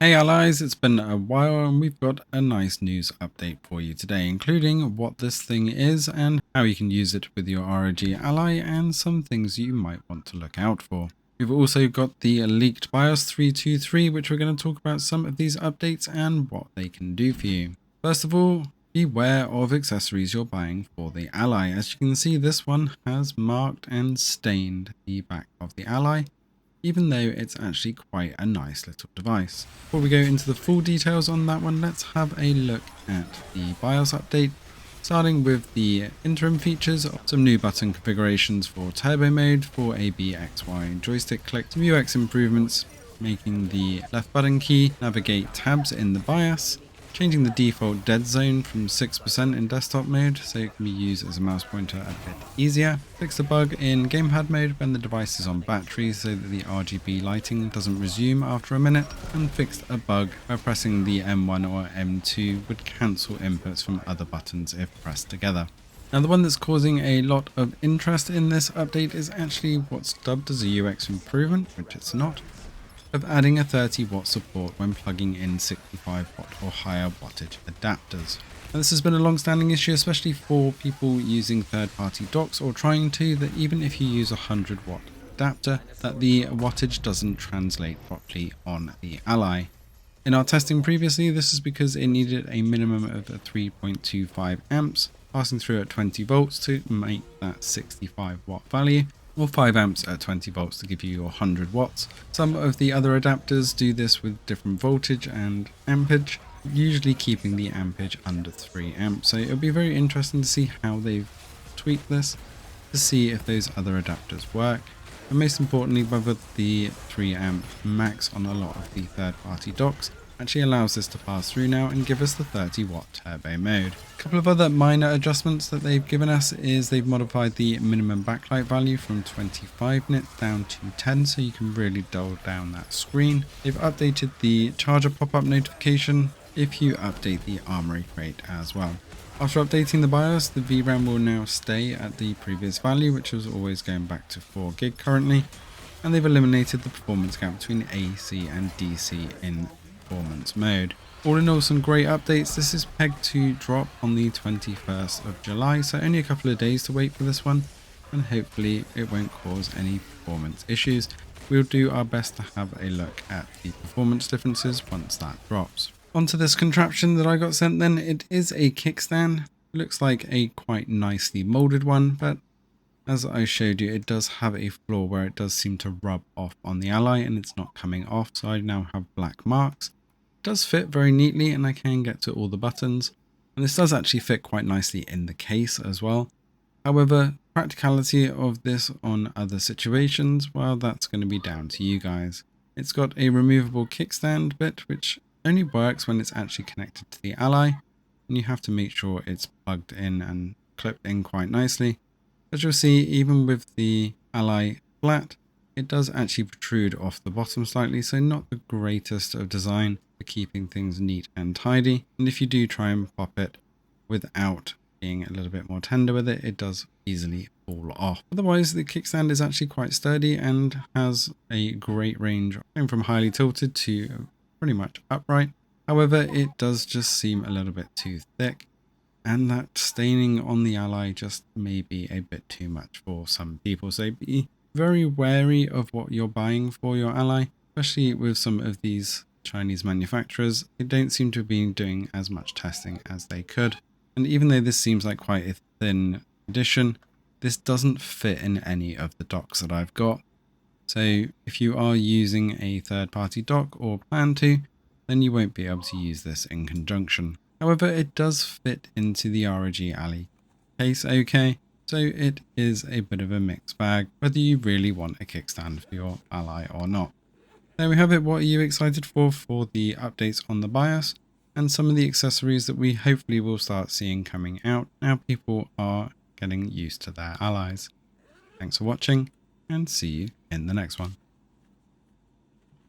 Hey allies, it's been a while and we've got a nice news update for you today, including what this thing is and how you can use it with your ROG Ally and some things you might want to look out for. We've also got the leaked BIOS 323, which we're going to talk about some of these updates and what they can do for you. First of all, beware of accessories you're buying for the Ally. As you can see, this one has marked and stained the back of the Ally, even though it's actually quite a nice little device. Before we go into the full details on that one, let's have a look at the BIOS update, starting with the interim features, some new button configurations for turbo mode, for A, B, X, Y joystick click, some UX improvements, making the left button key navigate tabs in the BIOS, changing the default dead zone from 6% in desktop mode so it can be used as a mouse pointer a bit easier. Fix a bug in gamepad mode when the device is on battery so that the RGB lighting doesn't resume after a minute, and fixed a bug where pressing the M1 or M2 would cancel inputs from other buttons if pressed together. Now the one that's causing a lot of interest in this update is actually what's dubbed as a UX improvement, which it's not, of adding a 30-watt support when plugging in 65-watt or higher wattage adapters. Now, this has been a long-standing issue, especially for people using third-party docks or trying to, that even if you use a 100-watt adapter, that the wattage doesn't translate properly on the Ally. In our testing previously, this is because it needed a minimum of 3.25 amps passing through at 20 volts to make that 65-watt value, or 5 amps at 20 volts to give you your 100 watts. Some of the other adapters do this with different voltage and ampage, usually keeping the ampage under 3 amps. So it'll be very interesting to see how they've tweaked this, to see if those other adapters work, and most importantly whether the 3 amp max on a lot of the third-party docks actually allows this to pass through now and give us the 30-watt turbo mode. A couple of other minor adjustments that they've given us is they've modified the minimum backlight value from 25 nits down to 10 so you can really dull down that screen. They've updated the charger pop-up notification if you update the armory crate as well. After updating the BIOS, the VRAM will now stay at the previous value, which was always going back to 4 gig currently, and they've eliminated the performance gap between AC and DC in performance mode. All in all, some great updates. This is pegged to drop on the 21st of July, so only a couple of days to wait for this one, and hopefully it won't cause any performance issues. We'll do our best to have a look at the performance differences once that drops. Onto this contraption that I got sent then. It is a kickstand. It looks like a quite nicely molded one, but as I showed you, it does have a flaw where it does seem to rub off on the Ally and it's not coming off, so I now have black marks. It does fit very neatly and I can get to all the buttons, and this does actually fit quite nicely in the case as well. However, practicality of this on other situations, well, that's going to be down to you guys. It's got a removable kickstand bit which only works when it's actually connected to the Ally, and you have to make sure it's plugged in and clipped in quite nicely. As you'll see, even with the Ally flat, it does actually protrude off the bottom slightly, so not the greatest of design for keeping things neat and tidy. And if you do try and pop it without being a little bit more tender with it, it does easily fall off. Otherwise, the kickstand is actually quite sturdy and has a great range, going from highly tilted to pretty much upright. However, it does just seem a little bit too thick, and that staining on the Ally just may be a bit too much for some people. So be very wary of what you're buying for your Ally, especially with some of these Chinese manufacturers. They don't seem to have been doing as much testing as they could. And even though this seems like quite a thin edition, this doesn't fit in any of the docks that I've got. So if you are using a third-party dock or plan to, then you won't be able to use this in conjunction. However, it does fit into the ROG Ally case okay, so it is a bit of a mixed bag whether you really want a kickstand for your Ally or not. There we have it. What are you excited for the updates on the BIOS and some of the accessories that we hopefully will start seeing coming out now people are getting used to their Allies. Thanks for watching and see you in the next one.